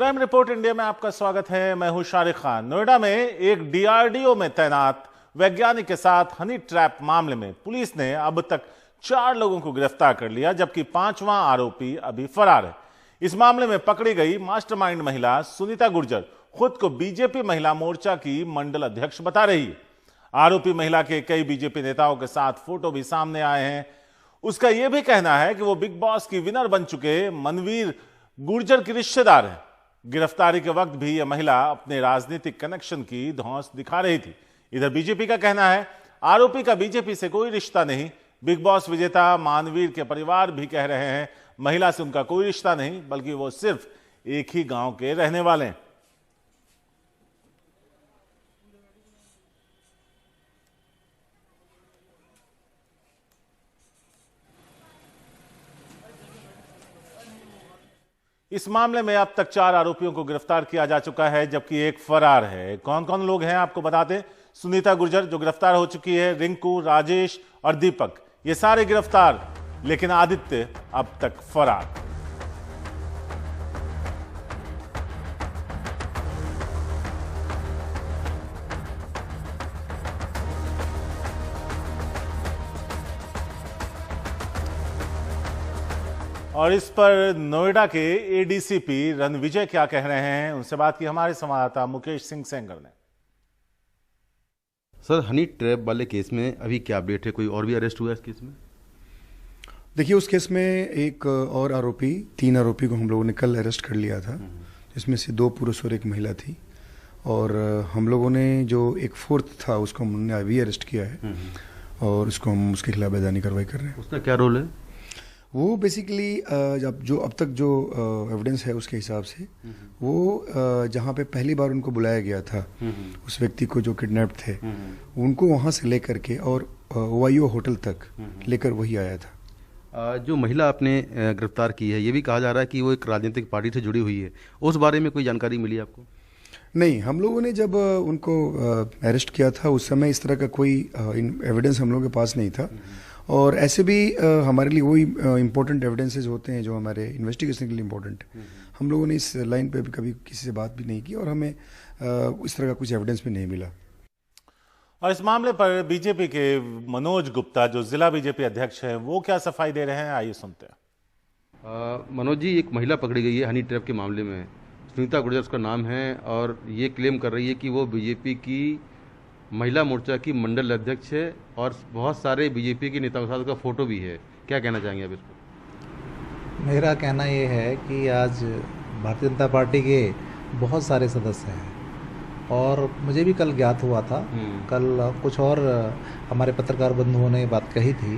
Crime report India में आपका स्वागत है। मैं हूं शारिक खान। नोएडा में एक डीआरडीओ में तैनात वैज्ञानिक के साथ हनी ट्रैप मामले में पुलिस ने अब तक 4 लोगों को गिरफ्तार कर लिया, जबकि 5वां आरोपी अभी फरार है। इस मामले में पकड़ी गई मास्टरमाइंड महिला सुनीता गुर्जर खुद को बीजेपी महिला मोर्चा की मंडल अध्यक्ष बता रही है। आरोपी महिला के कई बीजेपी नेताओं के साथ फोटो भी सामने आए हैं। उसका यह भी कहना है कि वो बिग बॉस की विनर बन चुके मनवीर गुर्जर की रिश्तेदार है। गिरफ्तारी के वक्त भी यह महिला अपने राजनीतिक कनेक्शन की धौंस दिखा रही थी। इधर बीजेपी का कहना है आरोपी का बीजेपी से कोई रिश्ता नहीं। बिग बॉस विजेता मानवीर के परिवार भी कह रहे हैं महिला से उनका कोई रिश्ता नहीं, बल्कि वो सिर्फ एक ही गांव के रहने वाले हैं। इस मामले में अब तक 4 आरोपियों को गिरफ्तार किया जा चुका है, जबकि एक फरार है। कौन कौन लोग हैं आपको बता दें। सुनीता गुर्जर जो गिरफ्तार हो चुकी है, रिंकू, राजेश और दीपक, ये सारे गिरफ्तार, लेकिन आदित्य अब तक फरार। और इस पर नोएडा के एडीसीपी रणविजय क्या कह रहे हैं, उनसे बात की हमारे संवाददाता मुकेश सिंह सेंगर ने। सर, हनी ट्रैप वाले केस में अभी क्या अपडेट है? कोई और भी अरेस्ट हुआ है इस केस में? देखिए, उस केस में एक और आरोपी, 3 आरोपी को हम लोगों ने कल अरेस्ट कर लिया था, जिसमें से 2 पुरुष और 1 महिला थी। और हम लोगों ने जो एक 4th था उसको हमने अभी अरेस्ट किया है और उसको हम उसके खिलाफ वैधानिक कार्रवाई कर रहे हैं। उसका क्या रोल है? वो बेसिकली अब तक जो एविडेंस है उसके हिसाब से वो जहाँ पे पहली बार उनको बुलाया गया था, उस व्यक्ति को जो किडनैप थे, उनको वहाँ से लेकर के और ओवाइयो होटल तक लेकर वही आया था। जो महिला आपने गिरफ्तार की है, ये भी कहा जा रहा है कि वो एक राजनीतिक पार्टी से जुड़ी हुई है। उस बारे में कोई जानकारी मिली आपको? नहीं, हम लोगों ने जब उनको अरेस्ट किया था उस समय इस तरह का कोई एविडेंस हम लोगों के पास नहीं था। और ऐसे भी हमारे लिए वही इम्पोर्टेंट एविडेंसेस होते हैं जो हमारे इन्वेस्टिगेशन के लिए इम्पोर्टेंट है। हम लोगों ने इस लाइन पे भी कभी किसी से बात भी नहीं की और हमें इस तरह का कुछ एविडेंस भी नहीं मिला। और इस मामले पर बीजेपी के मनोज गुप्ता जो जिला बीजेपी अध्यक्ष हैं, वो क्या सफाई दे रहे हैं, आइए सुनते हैं। मनोज जी, एक महिला पकड़ी गई है हनी ट्रैप के मामले में, सुनीता गुर्जर उसका नाम है, और ये क्लेम कर रही है कि वो बीजेपी की महिला मोर्चा की मंडल अध्यक्ष है और बहुत सारे बीजेपी के नेताओं के साथ उसका फोटो भी है। क्या कहना चाहेंगे आप इस पर? मेरा कहना ये है कि आज भारतीय जनता पार्टी के बहुत सारे सदस्य हैं और मुझे भी कल ज्ञात हुआ था। कल कुछ और हमारे पत्रकार बंधुओं ने बात कही थी।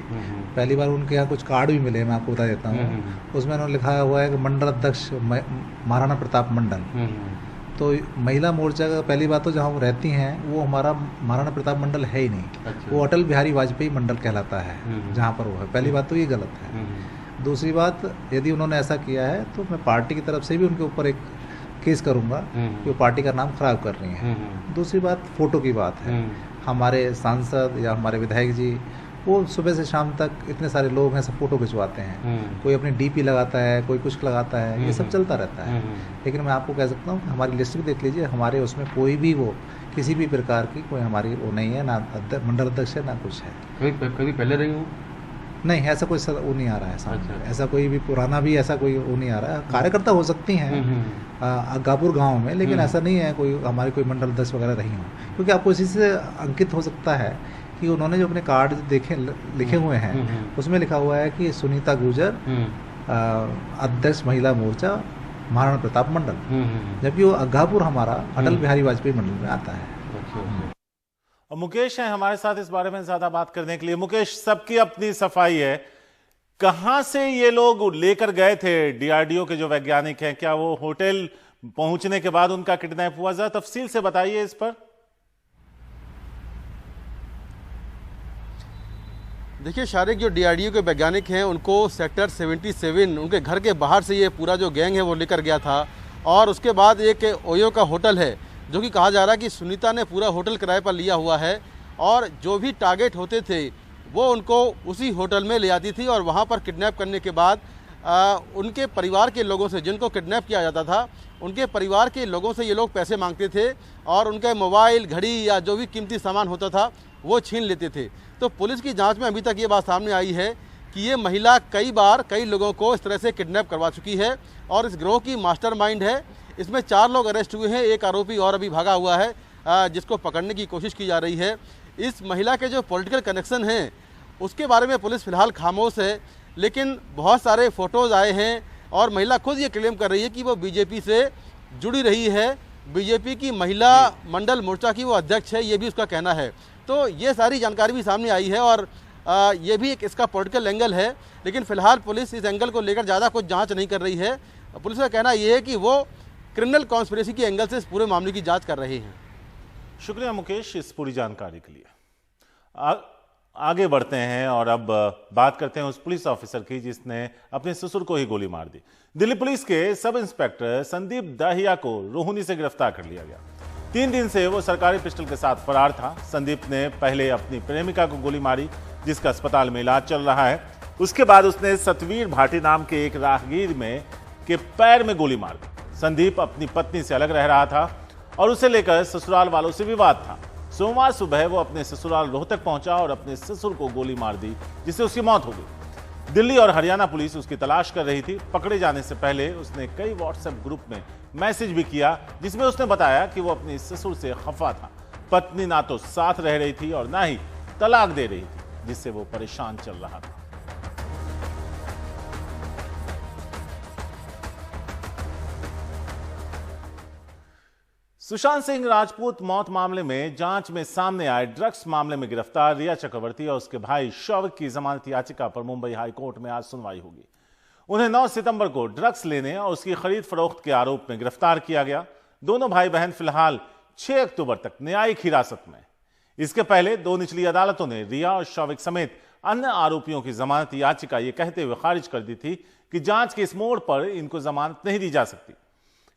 पहली बार उनके यहाँ कुछ कार्ड भी मिले, मैं आपको बता देता हूँ। उसमें उन्होंने लिखा हुआ है कि मंडल अध्यक्ष महाराणा प्रताप मंडल। तो महिला मोर्चा का पहली बात तो जहाँ वो रहती हैं वो हमारा महाराणा प्रताप मंडल है ही नहीं। अच्छा। वो अटल बिहारी वाजपेयी मंडल कहलाता है जहाँ पर वो है। पहली बात तो ये गलत है। दूसरी बात, यदि उन्होंने ऐसा किया है तो मैं पार्टी की तरफ से भी उनके ऊपर एक केस करूँगा कि वो पार्टी का नाम खराब कर रही हैं। दूसरी बात, फोटो की बात है। हमारे सांसद या हमारे विधायक जी वो सुबह से शाम तक इतने सारे लोग हैं, सब फोटो खिंचवाते हैं। कोई अपनी डीपी लगाता है, कोई कुछ लगाता है, ये सब चलता रहता है। लेकिन मैं आपको कह सकता हूँ कि हमारी लिस्ट भी देख लीजिए, हमारे उसमें कोई भी वो किसी भी प्रकार की कोई हमारी वो नहीं है, ना मंडल अध्यक्ष है ना कुछ है। कभी पहले रही हूँ? नहीं, ऐसा कोई वो नहीं आ रहा है सामने। अच्छा। ऐसा कोई भी पुराना भी ऐसा कोई वो नहीं आ रहा है। कार्यकर्ता हो सकती हैं अग्गापुर गाँव में, लेकिन ऐसा नहीं है कोई हमारी कोई मंडल अध्यक्ष वगैरह रही हो। क्योंकि आपको इसी से अंकित हो सकता है कि उन्होंने जो अपने कार्ड लिखे हुए हैं उसमें लिखा हुआ है कि सुनीता गुर्जर अध्यक्ष महिला मोर्चा महाराणा प्रताप मंडल, जबकि वो अग्गापुर हमारा अटल बिहारी वाजपेयी मंडल में आता है। और मुकेश हैं हमारे साथ इस बारे में ज्यादा बात करने के लिए। मुकेश, सबकी अपनी सफाई है, कहां से ये लोग लेकर गए थे डीआरडीओ के जो वैज्ञानिक हैं? क्या वो होटल पहुंचने के बाद उनका किडनैप हुआ? जरा तफसील से बताइए इस पर। देखिए शारिक, जो डीआरडीओ के वैज्ञानिक हैं उनको सेक्टर 77 उनके घर के बाहर से ये पूरा जो गैंग है वो लेकर गया था। और उसके बाद एक ओयो का होटल है जो कि कहा जा रहा है कि सुनीता ने पूरा होटल किराए पर लिया हुआ है और जो भी टारगेट होते थे वो उनको उसी होटल में ले आती थी और वहाँ पर किडनैप करने के बाद उनके परिवार के लोगों से, जिनको किडनैप किया जाता था, उनके परिवार के लोगों से ये लोग पैसे मांगते थे और उनके मोबाइल, घड़ी या जो भी कीमती सामान होता था वो छीन लेते थे। तो पुलिस की जांच में अभी तक ये बात सामने आई है कि ये महिला कई बार कई लोगों को इस तरह से किडनैप करवा चुकी है और इस गिरोह की मास्टरमाइंड है। इसमें 4 लोग अरेस्ट हुए हैं, एक आरोपी और अभी भागा हुआ है जिसको पकड़ने की कोशिश की जा रही है। इस महिला के जो पॉलिटिकल कनेक्शन हैं उसके बारे में पुलिस फिलहाल खामोश है, लेकिन बहुत सारे फोटोज़ आए हैं और महिला खुद ये क्लेम कर रही है कि वो बीजेपी से जुड़ी रही है, बीजेपी की महिला मंडल मोर्चा की वो अध्यक्ष है, ये भी उसका कहना है। तो ये सारी जानकारी भी सामने आई है और ये भी एक इसका पॉलिटिकल एंगल है, लेकिन फिलहाल पुलिस इस एंगल को लेकर ज़्यादा कुछ जांच नहीं कर रही है। पुलिस का कहना ये है कि वो क्रिमिनल कॉन्स्पिरेसी के एंगल से इस पूरे मामले की जांच कर रही हैं। शुक्रिया मुकेश इस पूरी जानकारी के लिए। आगे बढ़ते हैं और अब बात करते हैं उस पुलिस ऑफिसर की जिसने अपने ससुर को ही गोली मार दी। दिल्ली पुलिस के सब इंस्पेक्टर संदीप दाहिया को रोहिणी से गिरफ्तार कर लिया गया। 3 दिन से वो सरकारी पिस्टल के साथ फरार था। संदीप ने पहले अपनी प्रेमिका को गोली मारी जिसका अस्पताल में इलाज चल रहा है। उसके बाद उसने सतवीर भाटी नाम के एक राहगीर के पैर में गोली मार दी। संदीप अपनी पत्नी से अलग रह रहा था और उसे लेकर ससुराल वालों से विवाद था। सोमवार सुबह वो अपने ससुराल रोहतक पहुंचा और अपने ससुर को गोली मार दी जिससे उसकी मौत हो गई। दिल्ली और हरियाणा पुलिस उसकी तलाश कर रही थी। पकड़े जाने से पहले उसने कई व्हाट्सएप ग्रुप में मैसेज भी किया जिसमें उसने बताया कि वो अपने ससुर से खफा था। पत्नी ना तो साथ रह रही थी और ना ही तलाक दे रही थी जिससे वो परेशान चल रहा था। सुशांत सिंह राजपूत मौत मामले में जांच में सामने आए ड्रग्स मामले में गिरफ्तार रिया चक्रवर्ती और उसके भाई शौविक की जमानत याचिका पर मुंबई हाईकोर्ट में आज सुनवाई होगी। उन्हें 9 सितंबर को ड्रग्स लेने और उसकी खरीद फरोख्त के आरोप में गिरफ्तार किया गया। दोनों भाई बहन फिलहाल 6 अक्टूबर तक न्यायिक हिरासत में। इसके पहले 2 निचली अदालतों ने रिया और शौविक समेत अन्य आरोपियों की जमानत याचिका ये कहते हुए खारिज कर दी थी कि जांच के इस मोड़ पर इनको जमानत नहीं दी जा सकती।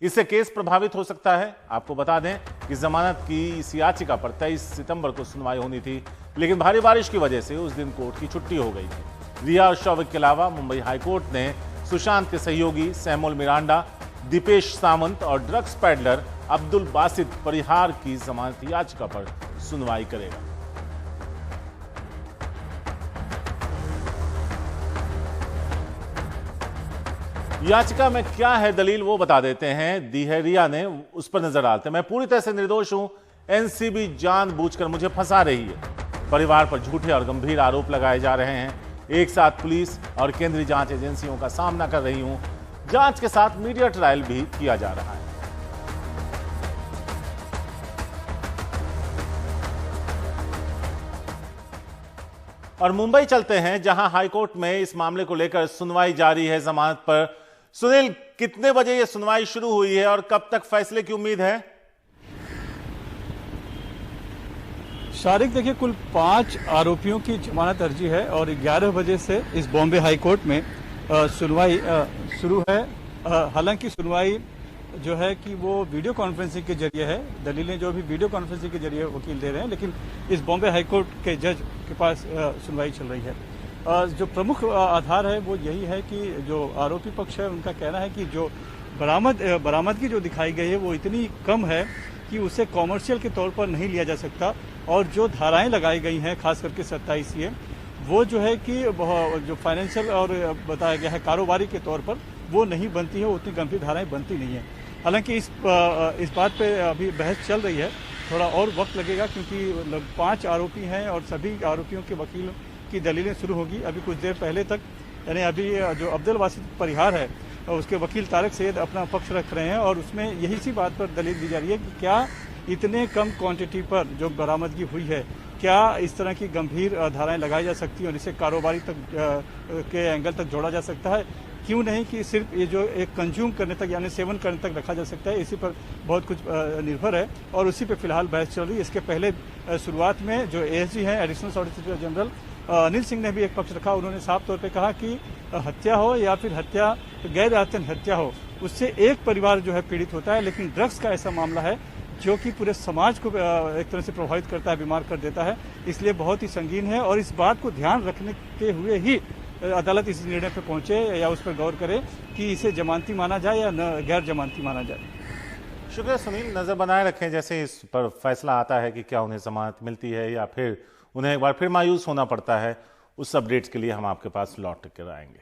इससे केस प्रभावित हो सकता है। आपको बता दें कि जमानत की इस याचिका पर 23 सितंबर को सुनवाई होनी थी, लेकिन भारी बारिश की वजह से उस दिन कोर्ट की छुट्टी हो गई थी। रिया और शौविक के अलावा मुंबई हाईकोर्ट ने सुशांत के सहयोगी सैमुअल मिरांडा, दीपेश सावंत और ड्रग्स पैडलर अब्दुल बासित परिहार की जमानत याचिका पर सुनवाई करेगा। याचिका में क्या है दलील वो बता देते हैं। दी है रिया ने, उस पर नजर डालते हैं। मैं पूरी तरह से निर्दोष हूं, एनसीबी जानबूझकर मुझे फंसा रही है। परिवार पर झूठे और गंभीर आरोप लगाए जा रहे हैं। एक साथ पुलिस और केंद्रीय जांच एजेंसियों का सामना कर रही हूं। जांच के साथ मीडिया ट्रायल भी किया जा रहा है। और मुंबई चलते हैं जहां हाईकोर्ट में इस मामले को लेकर सुनवाई जारी है जमानत पर। सुनील, कितने बजे यह सुनवाई शुरू हुई है और कब तक फैसले की उम्मीद है? शारिक, देखिए, कुल 5 आरोपियों की जमानत अर्जी है और 11 बजे से इस बॉम्बे हाईकोर्ट में सुनवाई शुरू है। हालांकि सुनवाई जो है कि वो वीडियो कॉन्फ्रेंसिंग के जरिए है। दलीलें जो भी वीडियो कॉन्फ्रेंसिंग के जरिए वकील दे रहे हैं, लेकिन इस बॉम्बे हाईकोर्ट के जज के पास सुनवाई चल रही है। जो प्रमुख आधार है वो यही है कि जो आरोपी पक्ष है उनका कहना है कि जो बरामदगी जो दिखाई गई है वो इतनी कम है कि उसे कॉमर्शियल के तौर पर नहीं लिया जा सकता और जो धाराएं लगाई गई हैं खास करके 27 CA वो जो है कि जो फाइनेंशियल और बताया गया है कारोबारी के तौर पर वो नहीं बनती है, उतनी गंभीर धाराएं बनती नहीं है। हालांकि इस बात पे अभी बहस चल रही है, थोड़ा और वक्त लगेगा क्योंकि 5 आरोपी हैं और सभी आरोपियों के वकील की दलीलें शुरू होगी। अभी कुछ देर पहले तक यानी अभी जो अब्दुल बासित परिहार है उसके वकील तारिक सैयद अपना पक्ष रख रहे हैं और उसमें यही सी बात पर दलील दी जा रही है कि क्या इतने कम क्वांटिटी पर जो बरामदगी हुई है, क्या इस तरह की गंभीर धाराएं लगाई जा सकती हैं और इसे कारोबारी तक के एंगल तक जोड़ा जा सकता है? क्यों नहीं कि सिर्फ ये जो एक कंज्यूम करने तक यानी सेवन करने तक रखा जा सकता है? इसी पर बहुत कुछ निर्भर है और उसी पर फिलहाल बहस चल रही है। इसके पहले शुरुआत में जो ASG हैं, additional solicitor general Anil Singh ने भी एक पक्ष रखा। उन्होंने साफ तौर पे कहा कि हत्या हो या फिर हत्या गैर इरादतन हत्या हो, उससे एक परिवार जो है पीड़ित होता है, लेकिन ड्रग्स का ऐसा मामला है जो कि पूरे समाज को एक तरह से प्रभावित करता है, बीमार कर देता है, इसलिए बहुत ही संगीन है और इस बात को ध्यान रखने के हुए ही अदालत इस निर्णय पर पहुंचे या उस पर गौर करे कि इसे जमानती माना जाए या गैर जमानती माना जाए। शुक्रिया सुनील। नजर बनाए रखें जैसे इस पर फैसला आता है कि क्या उन्हें जमानत मिलती है या फिर उन्हें एक बार फिर मायूस होना पड़ता है। उस अपडेट्स के लिए हम आपके पास लौट कर आएंगे।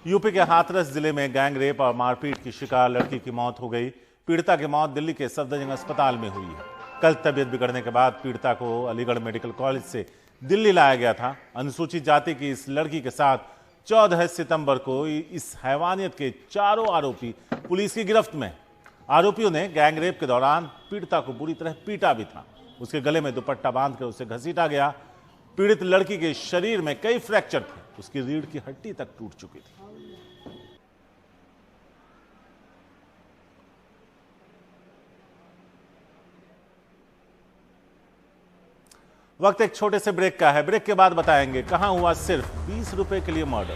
यूपी के हाथरस जिले में गैंग रेप और मारपीट की शिकार लड़की की मौत हो गई। पीड़िता की मौत दिल्ली के सफदरजंग अस्पताल में हुई है। कल तबीयत बिगड़ने के बाद पीड़िता को अलीगढ़ मेडिकल कॉलेज से दिल्ली लाया गया था। अनुसूचित जाति की इस लड़की के साथ 14 सितंबर को इस हैवानियत के चारों आरोपी पुलिस की गिरफ्त में। आरोपियों ने गैंग रेप के दौरान पीड़िता को बुरी तरह पीटा भी था। उसके गले में दुपट्टा बांधकर उसे घसीटा गया। पीड़ित लड़की के शरीर में कई फ्रैक्चर थे। उसकी रीढ़ की हड्डी तक टूट चुकी थी। वक्त एक छोटे से ब्रेक का है। ब्रेक के बाद बताएंगे कहां हुआ सिर्फ 20 रुपए के लिए मर्डर।